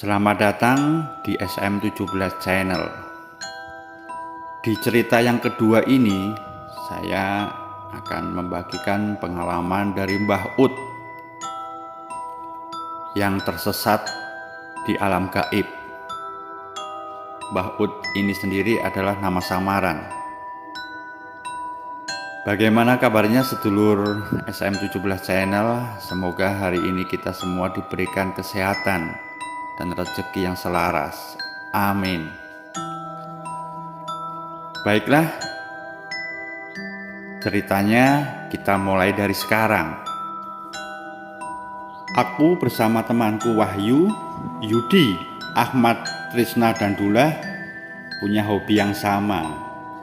Selamat datang di SM17 Channel. Di cerita yang kedua ini, saya akan membagikan pengalaman dari Mbah Ut yang tersesat di alam gaib. Mbah Ut ini sendiri adalah nama samaran. Bagaimana kabarnya sedulur SM17 Channel? Semoga hari ini kita semua diberikan kesehatan dan rezeki yang selaras. Amin. Baiklah, ceritanya kita mulai dari sekarang. Aku bersama temanku Wahyu, Yudi, Ahmad, Trisna, dan Dullah punya hobi yang sama,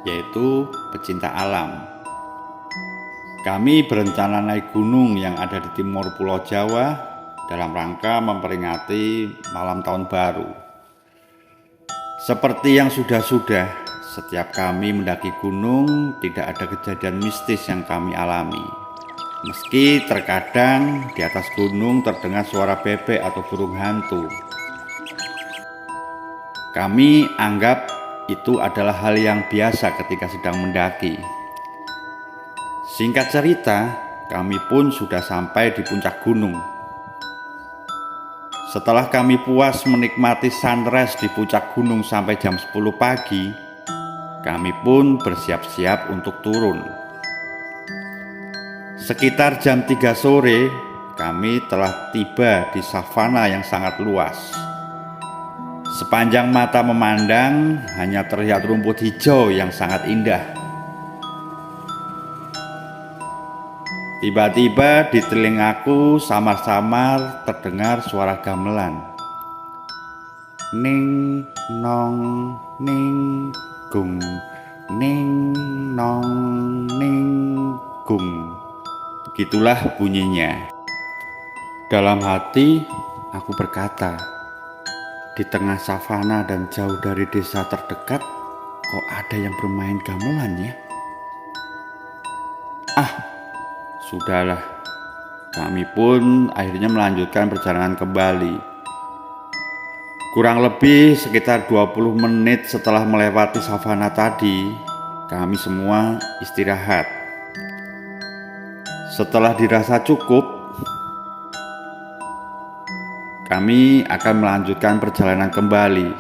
yaitu pecinta alam. Kami berencana naik gunung yang ada di timur Pulau Jawa dalam rangka memperingati malam tahun baru. Seperti yang sudah-sudah, setiap kami mendaki gunung tidak ada kejadian mistis yang kami alami. Meski terkadang di atas gunung terdengar suara bebek atau burung hantu. Kami anggap itu adalah hal yang biasa ketika sedang mendaki. Singkat cerita, kami pun sudah sampai di puncak gunung. Setelah kami puas menikmati sunrise di puncak gunung sampai jam 10 pagi, kami pun bersiap-siap untuk turun. Sekitar jam 3 sore, kami telah tiba di savana yang sangat luas. Sepanjang mata memandang, hanya terlihat rumput hijau yang sangat indah. Tiba-tiba di telingaku samar-samar terdengar suara gamelan. Ning nong ning gung, ning nong ning gung. Begitulah bunyinya. Dalam hati aku berkata, di tengah savana dan jauh dari desa terdekat, kok ada yang bermain gamelan ya? Sudahlah, kami pun akhirnya melanjutkan perjalanan kembali. Kurang lebih sekitar 20 menit setelah melewati savana tadi, kami semua istirahat. Setelah dirasa cukup, kami akan melanjutkan perjalanan kembali.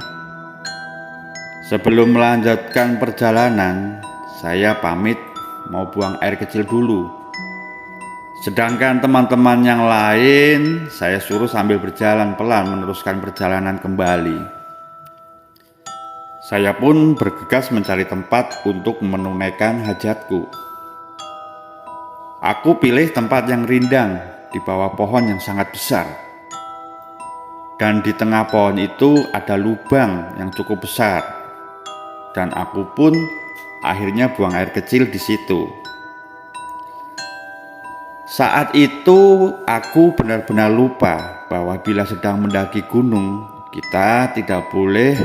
Sebelum melanjutkan perjalanan, saya pamit mau buang air kecil dulu. Sedangkan teman-teman yang lain saya suruh sambil berjalan pelan meneruskan perjalanan kembali. Saya pun bergegas mencari tempat untuk menunaikan hajatku. Aku pilih tempat yang rindang di bawah pohon yang sangat besar. Dan di tengah pohon itu ada lubang yang cukup besar. Dan aku pun akhirnya buang air kecil di situ. Saat itu aku benar-benar lupa bahwa bila sedang mendaki gunung, kita tidak boleh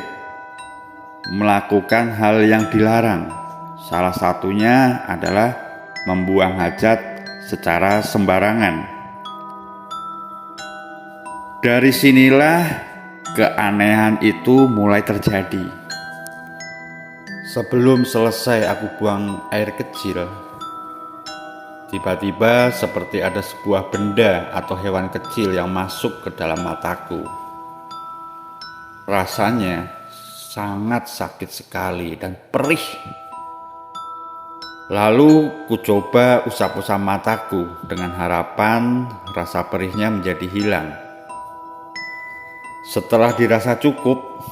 melakukan hal yang dilarang. Salah satunya adalah membuang hajat secara sembarangan. Dari sinilah keanehan itu mulai terjadi. Sebelum selesai aku buang air kecil, tiba-tiba seperti ada sebuah benda atau hewan kecil yang masuk ke dalam mataku. Rasanya sangat sakit sekali dan perih. Lalu ku coba usap-usap mataku dengan harapan rasa perihnya menjadi hilang. Setelah dirasa cukup,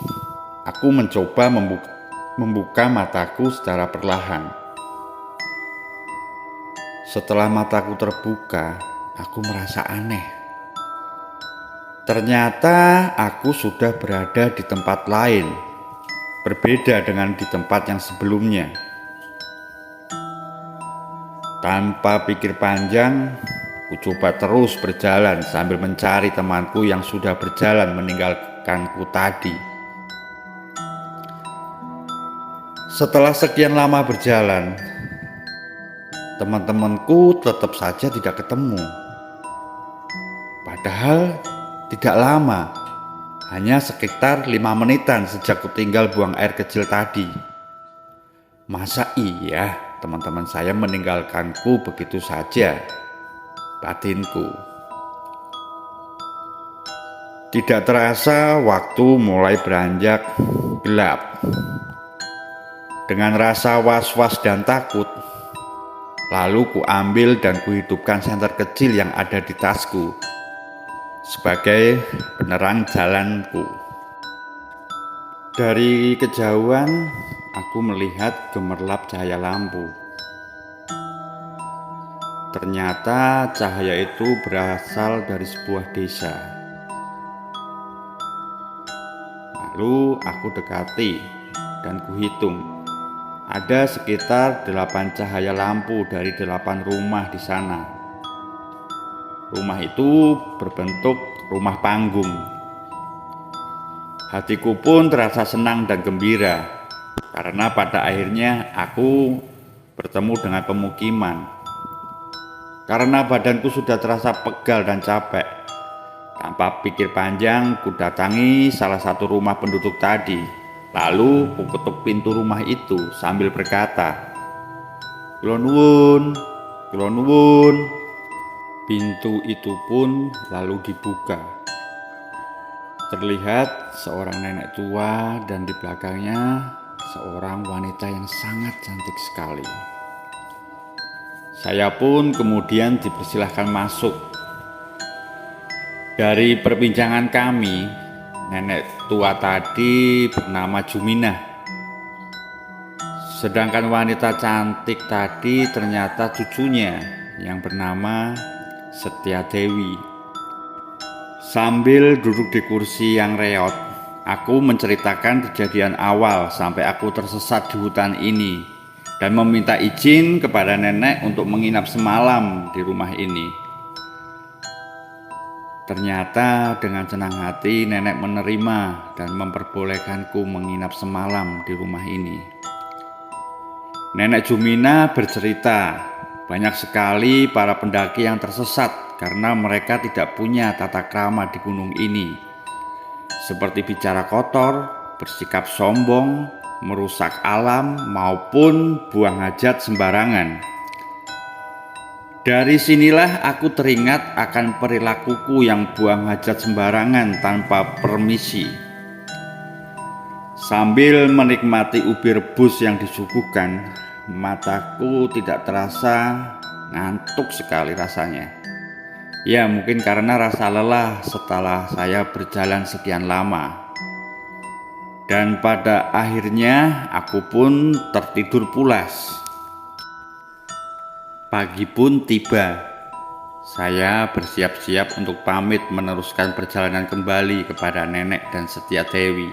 aku mencoba membuka mataku secara perlahan. Setelah mataku terbuka, aku merasa aneh. Ternyata aku sudah berada di tempat lain, berbeda dengan di tempat yang sebelumnya. Tanpa pikir panjang, ku coba terus berjalan sambil mencari temanku yang sudah berjalan meninggalkanku tadi. Setelah sekian lama berjalan, teman-temanku tetap saja tidak ketemu. Padahal tidak lama, hanya sekitar 5 menitan sejak kutinggal buang air kecil tadi. Masa iya teman-teman saya meninggalkanku begitu saja? Batinku. Tidak terasa waktu mulai beranjak gelap. Dengan rasa was-was dan takut, lalu kuambil dan kuhidupkan senter kecil yang ada di tasku sebagai penerang jalanku. Dari kejauhan, aku melihat gemerlap cahaya lampu. Ternyata cahaya itu berasal dari sebuah desa. Lalu aku dekati dan kuhitung. Ada sekitar 8 cahaya lampu dari 8 rumah di sana. Rumah itu berbentuk rumah panggung. Hatiku pun terasa senang dan gembira, karena pada akhirnya aku bertemu dengan pemukiman. Karena badanku sudah terasa pegal dan capek, tanpa pikir panjang, ku datangi salah satu rumah penduduk tadi. Lalu ku ketuk pintu rumah itu sambil berkata, "Kula nuwun, kula nuwun." Pintu itu pun lalu dibuka. Terlihat seorang nenek tua dan di belakangnya seorang wanita yang sangat cantik sekali. Saya pun kemudian dipersilahkan masuk. Dari perbincangan kami, nenek tua tadi bernama Juminah. Sedangkan wanita cantik tadi ternyata cucunya yang bernama Setia Dewi. Sambil duduk di kursi yang reot, aku menceritakan kejadian awal sampai aku tersesat di hutan ini dan meminta izin kepada nenek untuk menginap semalam di rumah ini. Ternyata dengan senang hati nenek menerima dan memperbolehkanku menginap semalam di rumah ini. Nenek Jumina bercerita, banyak sekali para pendaki yang tersesat karena mereka tidak punya tata krama di gunung ini, seperti bicara kotor, bersikap sombong, merusak alam, maupun buang hajat sembarangan. Dari sinilah aku teringat akan perilakuku yang buang hajat sembarangan tanpa permisi. Sambil menikmati ubi rebus yang disuguhkan, mataku tidak terasa ngantuk sekali rasanya. Ya, mungkin karena rasa lelah setelah saya berjalan sekian lama. Dan pada akhirnya aku pun tertidur pulas. Pagi pun tiba. Saya bersiap-siap untuk pamit meneruskan perjalanan kembali kepada nenek dan Setia Dewi.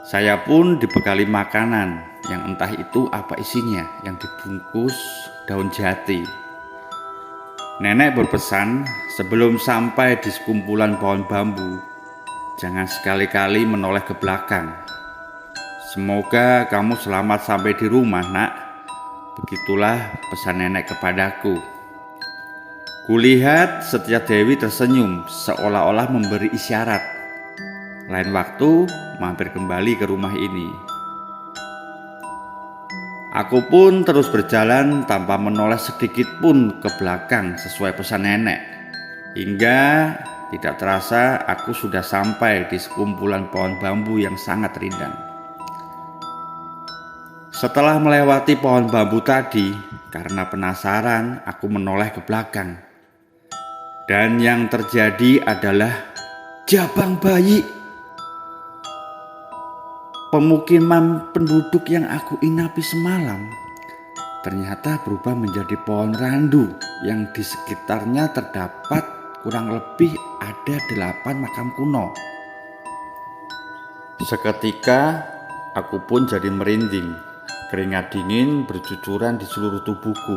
Saya pun dibekali makanan yang entah itu apa isinya, yang dibungkus daun jati. Nenek berpesan sebelum sampai di sekumpulan pohon bambu, jangan sekali-kali menoleh ke belakang. Semoga kamu selamat sampai di rumah, nak. Begitulah pesan nenek kepadaku. Kulihat Setia Dewi tersenyum seolah-olah memberi isyarat. Lain waktu mampir kembali ke rumah ini. Aku pun terus berjalan tanpa menoleh sedikit pun ke belakang sesuai pesan nenek. Hingga tidak terasa aku sudah sampai di sekumpulan pohon bambu yang sangat rindang. Setelah melewati pohon bambu tadi, karena penasaran aku menoleh ke belakang. Dan yang terjadi adalah jabang bayi. Pemukiman penduduk yang aku inapi semalam ternyata berubah menjadi pohon randu yang di sekitarnya terdapat kurang lebih ada 8 makam kuno. Seketika aku pun jadi merinding, keringat dingin bercucuran di seluruh tubuhku.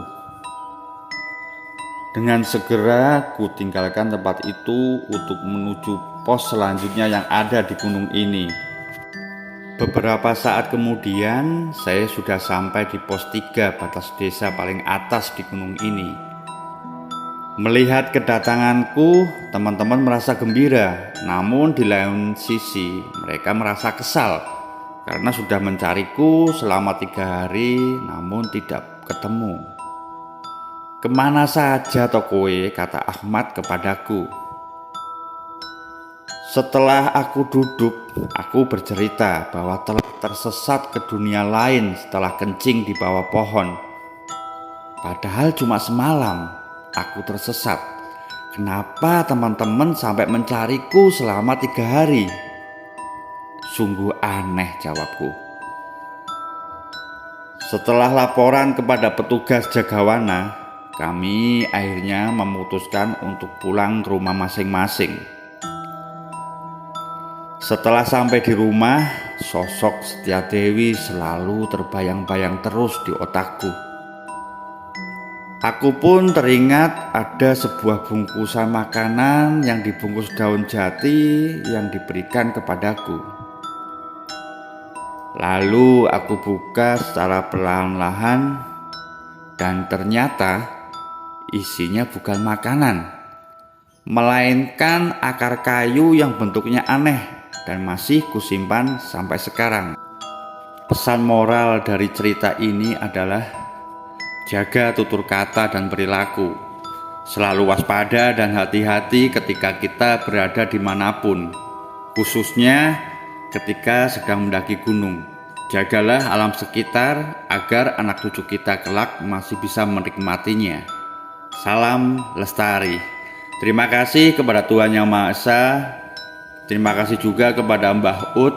Dengan segera ku tinggalkan tempat itu untuk menuju pos selanjutnya yang ada di gunung ini. Beberapa saat kemudian, saya sudah sampai di pos 3 batas desa paling atas di gunung ini. Melihat kedatanganku, teman-teman merasa gembira, namun di lain sisi mereka merasa kesal karena sudah mencariku selama 3 hari namun tidak ketemu. "Kemana saja toh kowe?" kata Ahmad kepadaku. Setelah aku duduk, aku bercerita bahwa telah tersesat ke dunia lain setelah kencing di bawah pohon. Padahal cuma semalam aku tersesat. Kenapa teman-teman sampai mencariku selama 3 hari? Sungguh aneh, jawabku. Setelah laporan kepada petugas Jagawana, kami akhirnya memutuskan untuk pulang ke rumah masing-masing. Setelah sampai di rumah, sosok Setiadewi selalu terbayang-bayang terus di otakku. Aku pun teringat ada sebuah bungkusan makanan yang dibungkus daun jati yang diberikan kepadaku. Lalu aku buka secara perlahan-lahan dan ternyata isinya bukan makanan, melainkan akar kayu yang bentuknya aneh dan masih kusimpan sampai sekarang. Pesan moral dari cerita ini adalah jaga tutur kata dan perilaku. Selalu waspada dan hati-hati ketika kita berada dimanapun, khususnya ketika sedang mendaki gunung. Jagalah alam sekitar agar anak cucu kita kelak masih bisa menikmatinya. Salam lestari. Terima kasih kepada Tuhan Yang Maha Esa. Terima kasih juga kepada Mbah Ud.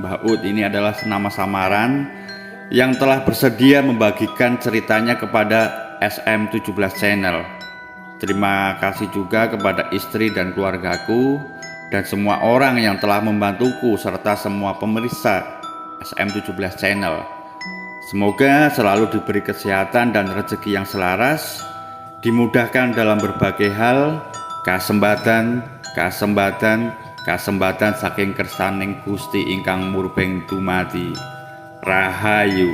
Mbah Ud ini adalah nama samaran yang telah bersedia membagikan ceritanya kepada SM17 Channel. Terima kasih juga kepada istri dan keluargaku dan semua orang yang telah membantuku serta semua pemirsa SM17 Channel. Semoga selalu diberi kesehatan dan rezeki yang selaras, dimudahkan dalam berbagai hal, kasembatan saking kersaning Gusti ingkang murbeng dumadi. Rahayu.